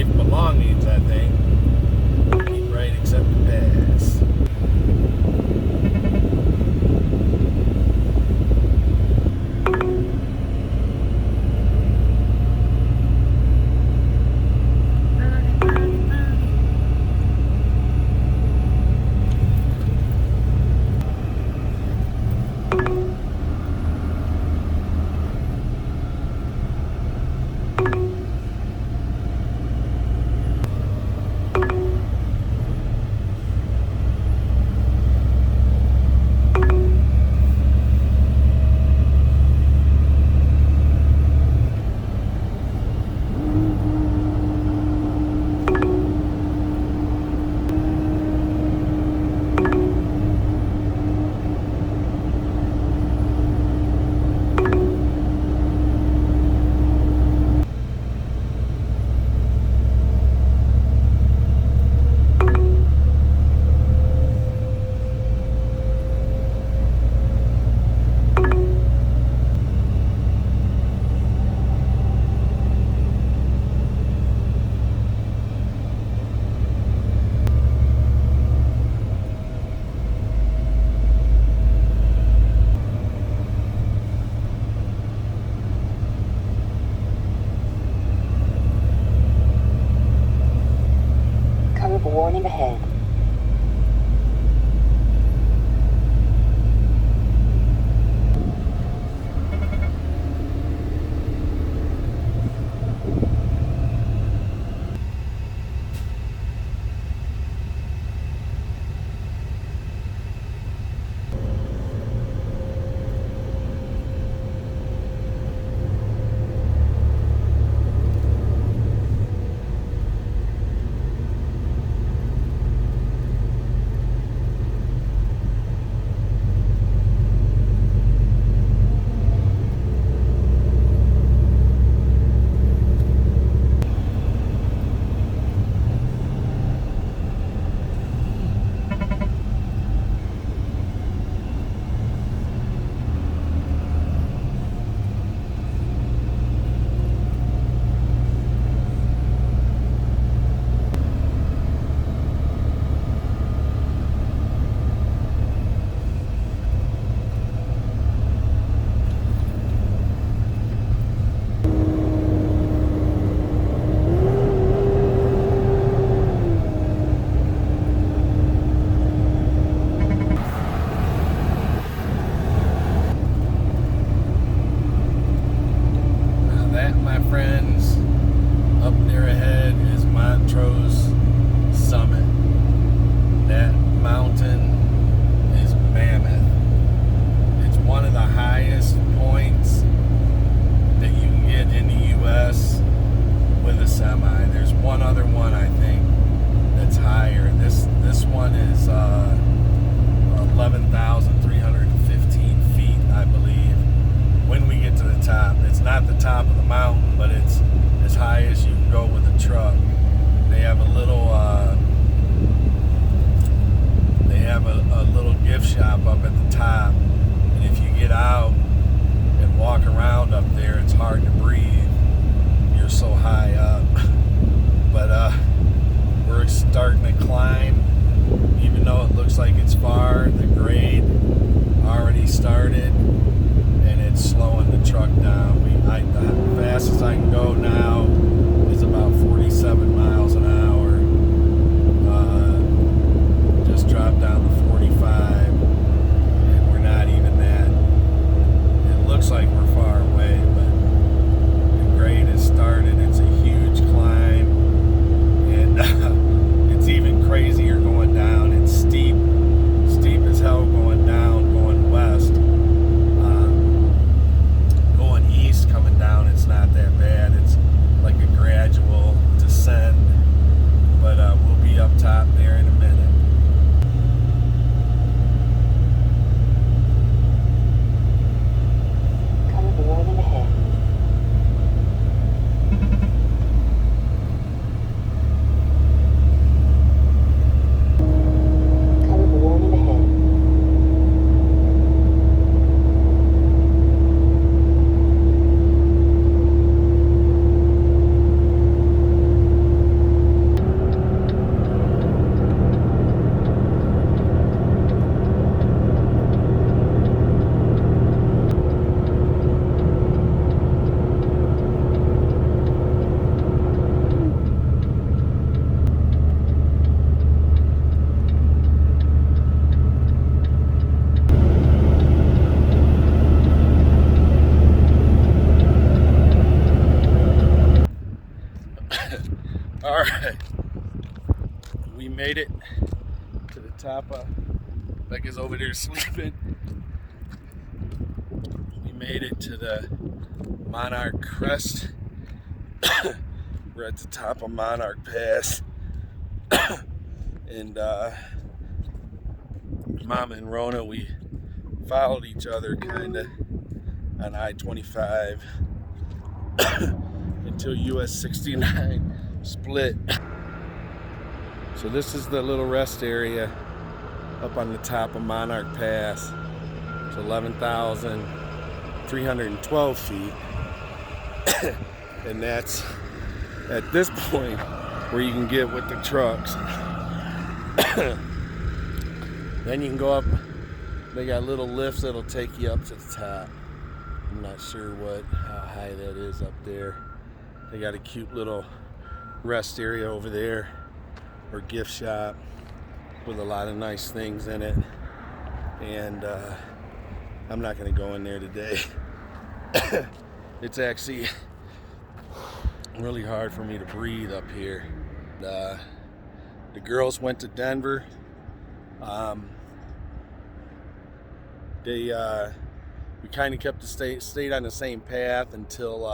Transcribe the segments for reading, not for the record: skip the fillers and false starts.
life belongings, I think. Keep right except the pass. Warning ahead. All right, we made it to the top of, Becca's over there sleeping. We made it to the Monarch Crest. We're at the top of Monarch Pass. And Mama and Rona, we followed each other kind of on I-25 until US 69 split. So this is the little rest area up on the top of Monarch Pass. It's 11,312 feet. And that's at this point where you can get with the trucks. Then you can go up. They got little lifts that'll take you up to the top. I'm not sure how high that is up there. They got a cute little rest area over there, or gift shop, with a lot of nice things in it. And I'm not going to go in there today. It's actually really hard for me to breathe up here. The girls went to Denver. We kind of kept stayed on the same path until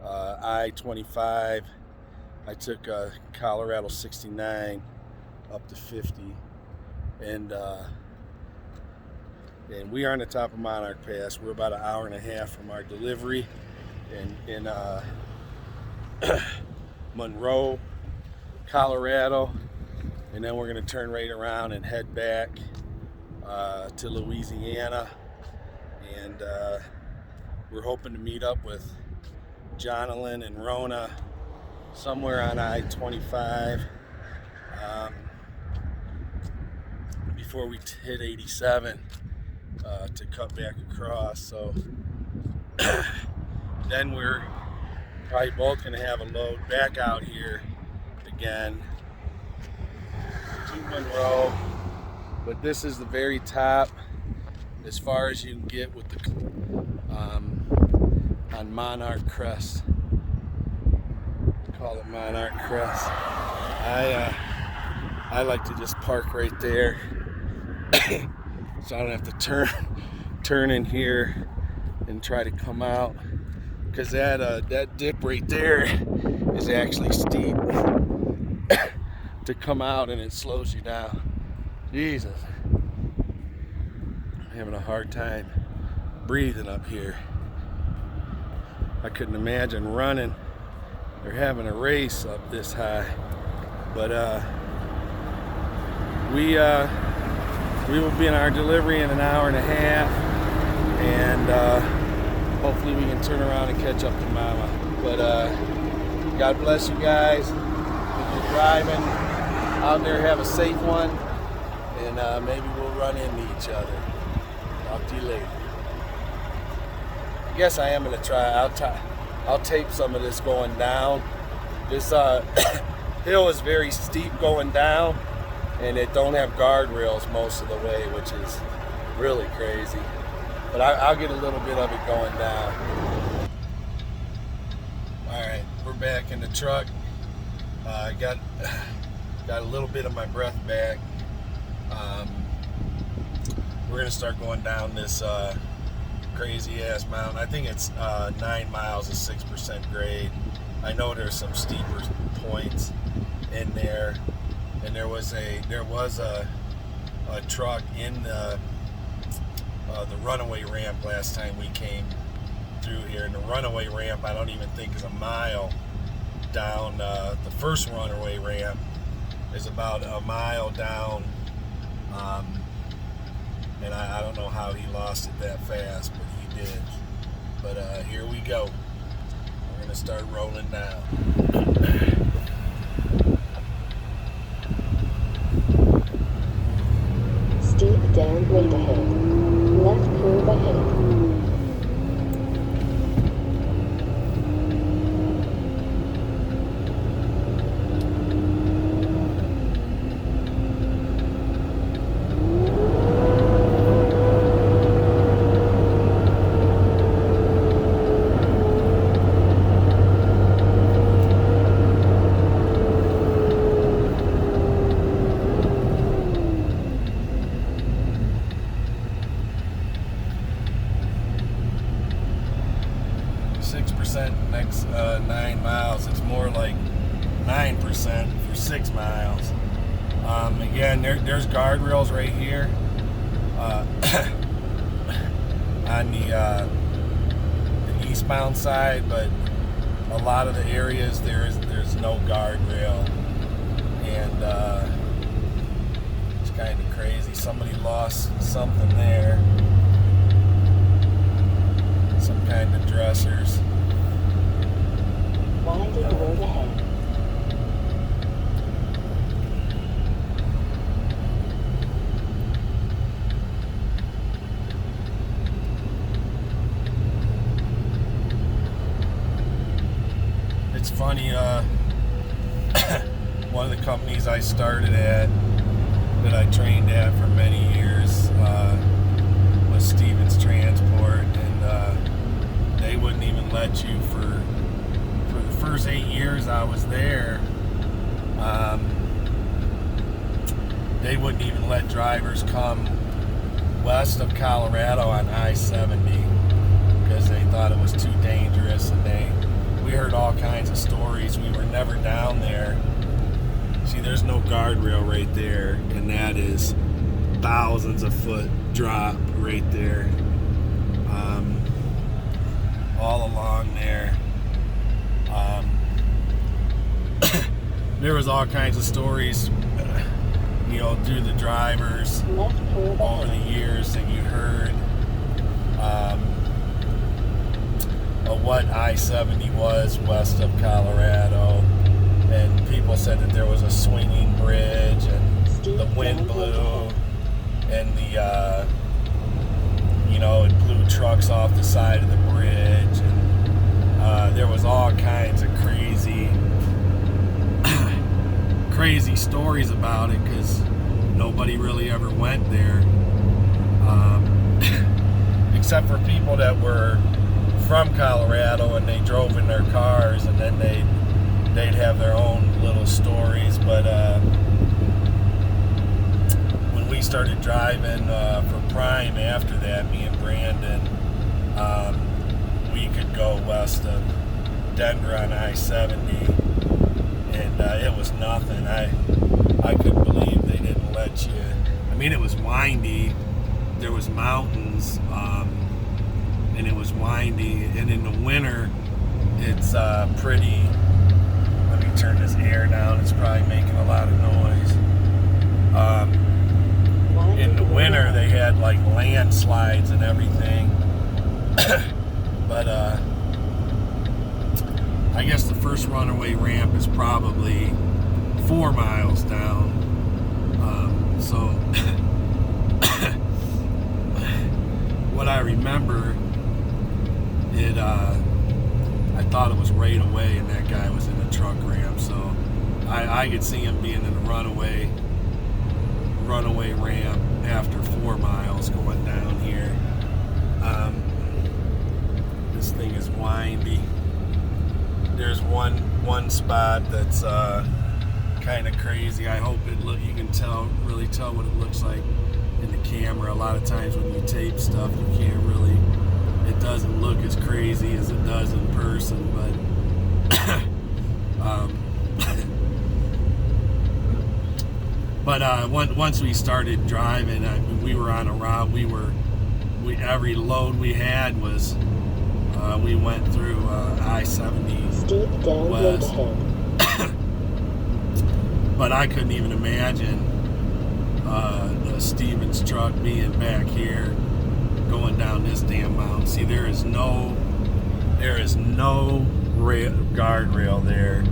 I-25. I took Colorado 69 up to 50, and we are on the top of Monarch Pass. We're about an hour and a half from our delivery in Monroe, Colorado, and then we're going to turn right around and head back to Louisiana, and we're hoping to meet up with Jonathan and Rona somewhere on I-25 before we hit 87 to cut back across. So then we're probably both going to have a load back out here again to Monroe. But this is the very top, as far as you can get with the on Monarch Crest. We call it Monarch Crest. I like to just park right there, so I don't have to turn in here and try to come out, because that dip right there is actually steep to come out, and it slows you down. Jesus, I'm having a hard time breathing up here. I couldn't imagine running or having a race up this high. But we will be in our delivery in an hour and a half, and hopefully we can turn around and catch up to Mama. But God bless you guys. If you're driving out there, have a safe one. And maybe we'll run into each other. Talk to you later. I guess I am going to try. I'll tape some of this going down. This hill is very steep going down, and it don't have guardrails most of the way, which is really crazy. But I'll get a little bit of it going down. All right, we're back in the truck. I got a little bit of my breath back. We're gonna start going down this crazy ass mountain. I think it's 9 miles of 6% grade. I know there's some steeper points in there, and there was a truck in the Runaway Ramp last time we came through here. And the Runaway Ramp, I don't even think is a mile down. The first Runaway Ramp is about a mile down. And I don't know how he lost it that fast, but he did. But here we go. We're going to start rolling down. Steep downgrade ahead. Left curve ahead. 9% for 6 miles. Again, there's guardrails right here on the eastbound side, but a lot of the areas there's no guardrail, and it's kind of crazy. Somebody lost something there, some kind of dressers. Winding road ahead. It's funny, one of the companies I started at, that I trained at for many years, was Stevens Transport, and they wouldn't even let you for the first 8 years I was there. They wouldn't even let drivers come west of Colorado on I-70 because they thought it was too dangerous, and we heard all kinds of stories. We were never down there. See, there's no guardrail right there, and that is thousands of foot drop right there, all along there. There was all kinds of stories, through the drivers over the years that you heard of what I-70 was west of Colorado, and people said that there was a swinging bridge, and the wind blew, and it blew trucks off the side of the bridge, and there was all kinds of crazy stories about it because nobody really ever went there, except for people that were from Colorado and they drove in their cars, and then they'd have their own little stories. But when we started driving for Prime after that, me and Brandon, we could go west of Denver on I-70, and it was nothing. I couldn't believe they didn't let you. I mean, it was windy. There was mountains, and it was windy. And in the winter, it's pretty. Let me turn this air down. It's probably making a lot of noise. In the winter, they had like landslides and everything. But I guess the first Runaway Ramp is probably 4 miles down. So what I remember, I thought it was right away, and that guy was in a truck ramp. So I could see him being in a runaway ramp after 4 miles going down here. This thing is windy. There's one spot that's kind of crazy. I hope you can really tell what it looks like in the camera. A lot of times when you tape stuff, you can't really. It doesn't look as crazy as it does in person, but once we started driving, we were on a route. Every load we had was we went through I-70 Steep downwind west. ahead. But I couldn't even imagine the Stevens truck being back here going down this damn mountain. See, there is no guardrail there,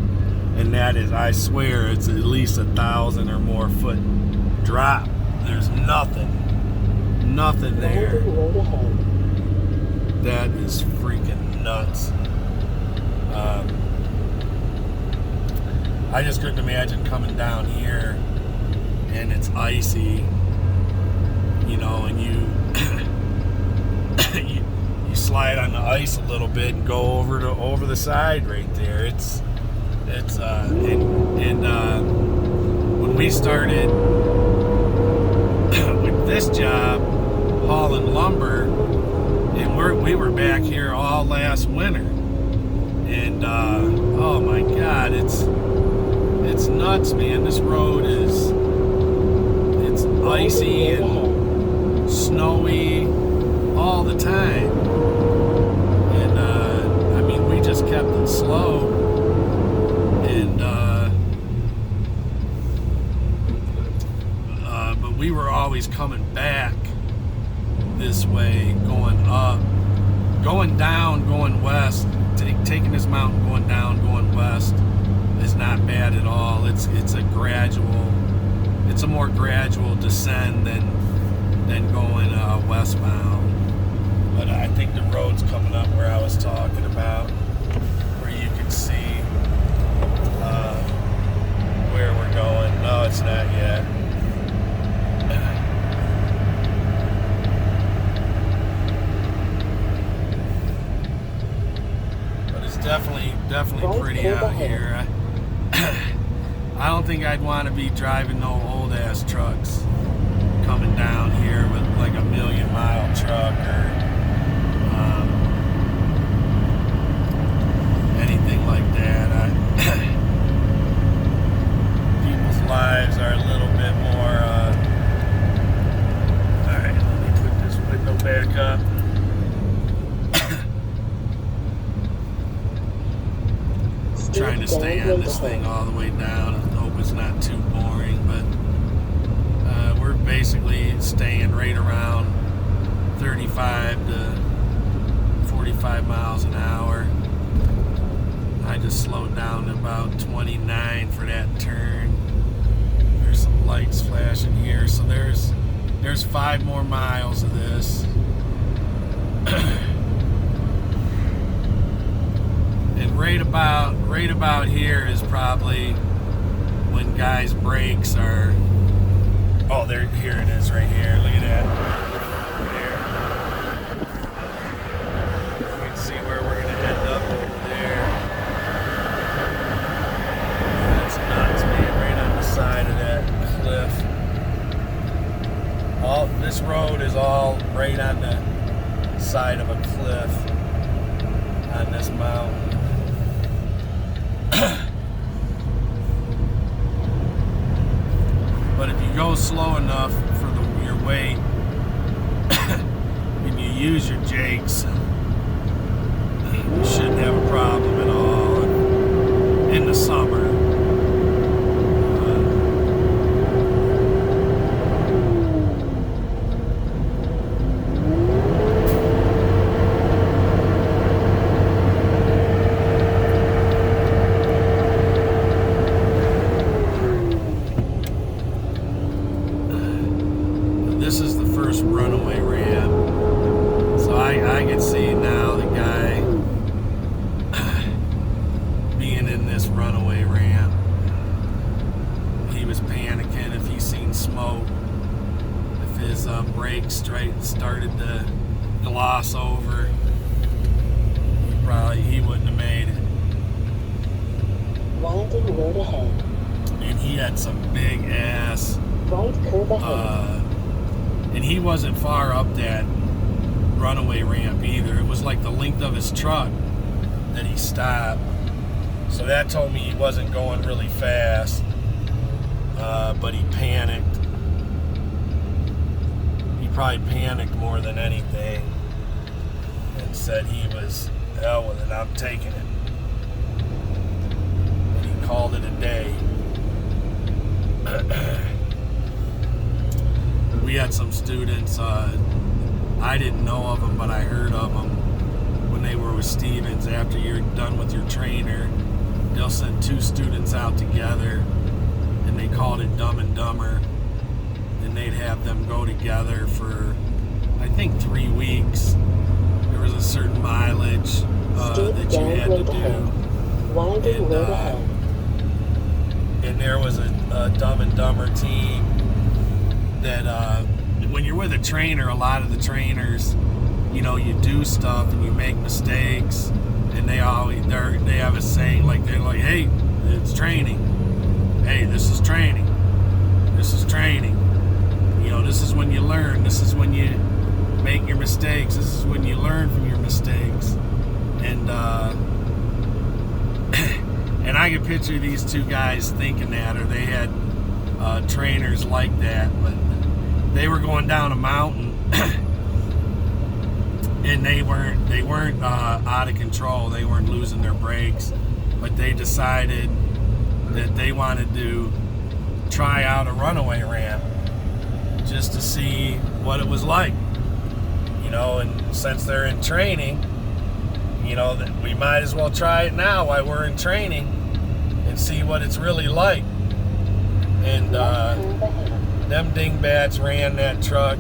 and that is, I swear, it's at least 1,000 or more foot drop. There's nothing there. Winding road ahead. That is freaking nuts. I just couldn't imagine coming down here and it's icy, and you slide on the ice a little bit and go over the side right there. When we started with this job hauling lumber, and we were back here all last winter, and oh my God, nuts, man. This road it's icy and snowy all the time. And, I mean, we just kept it slow. And, but we were always coming back this way, going up, going down, going west, taking this mountain, going down, going west is not bad at all. It's a more gradual descent than going westbound. But I think the road's coming up where I was talking about, where you can see where we're going. No, it's not yet. Definitely pretty out here. I don't think I'd want to be driving no old ass trucks coming down here with like a 1,000,000-mile truck or anything like that. People's lives are a little bit more. All right, let me put this window back up. Trying to stay on this thing all the way down. I hope it's not too boring, but we're basically staying right around 35 to 45 miles an hour. I just slowed down to about 29 for that turn. There's some lights flashing here, so there's 5 more miles of this. And right about here is probably when guys' brakes are. Oh, here it is right here. Look at that. There. You can see where we're gonna end up over there. That's nuts, man. Right on the side of that cliff. This road is all right on the side of a cliff on this mountain. But if you go slow enough for your weight and you use your jakes, you shouldn't have a problem at all in the summer. This is the first runaway ramp, so I can see now the guy being in this runaway ramp. He was panicking if he seen smoke, if his brakes started to gloss over, he wouldn't have made it. Winding road ahead. And he had some big ass. Right curve ahead. And he wasn't far up that runaway ramp either. It was like the length of his truck that he stopped. So that told me he wasn't going really fast, but he panicked. He probably panicked more than anything and said he was, hell with it, I'm taking it. And he called it a day. We had some students, I didn't know of them, but I heard of them when they were with Stevens. After you're done with your trainer, they'll send 2 students out together, and they called it Dumb and Dumber. And they'd have them go together for, I think, 3 weeks. There was a certain mileage that you had to do. And there was a Dumb and Dumber team that when you're with a trainer, a lot of the trainers, you know, you do stuff and you make mistakes, and they have a saying, like, they're like, hey, it's training. Hey, this is training. This is training. You know, this is when you learn. This is when you make your mistakes. This is when you learn from your mistakes. And And I can picture these two guys thinking that, or they had trainers like that, but they were going down a mountain and they weren't out of control. They weren't losing their brakes, but they decided that they wanted to try out a runaway ramp just to see what it was like, you know. And since they're in training, you know, that we might as well try it now while we're in training and see what it's really like. And them dingbats ran that truck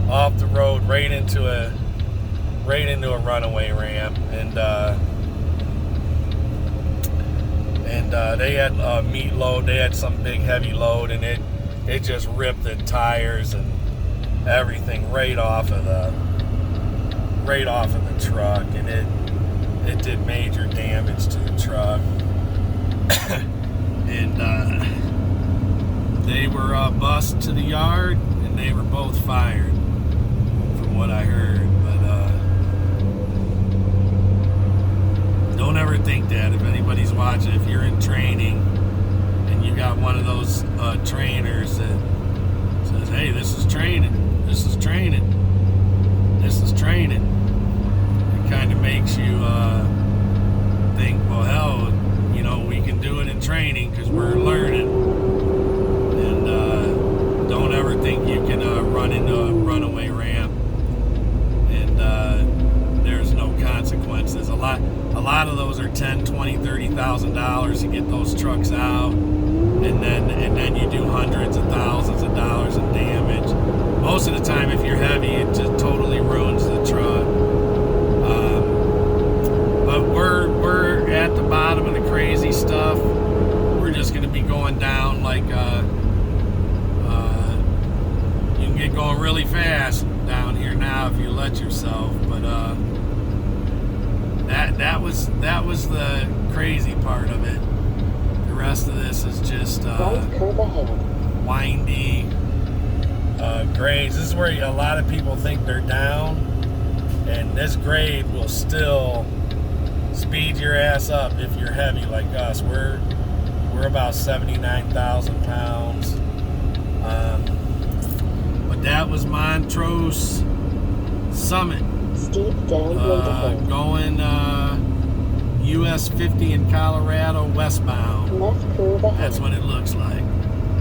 off the road right into a runaway ramp, and they had a meat load. They had some big heavy load, and it just ripped the tires and everything right off of the truck, and it did major damage to the truck. And they were bused to the yard, and they were both fired, from what I heard. But don't ever think that. If anybody's watching, if you're in training and you got one of those trainers that says, "Hey, this is training, this is training, this is training," it kind of makes you think, well, hell, you know, we can do it in training because we're learning. Don't ever think you can run into a runaway ramp and there's no consequences. A lot of those are $10,000, $20,000, $30,000 to get those trucks out, and then you do hundreds of thousands of dollars in damage. Most of the time, if you're heavy, it just totally ruins the truck. But we're at the bottom of the crazy stuff. We're just going to be going down like you can get going really fast down here now if you let yourself. But that was the crazy part of it. The rest of this is just windy grades. This is where a lot of people think they're down, and this grade will still speed your ass up if you're heavy like us. We're about 79,000 pounds. But that was Montrose Summit. Steep downgrade going US 50 in Colorado westbound. Left curve ahead. That's what it looks like.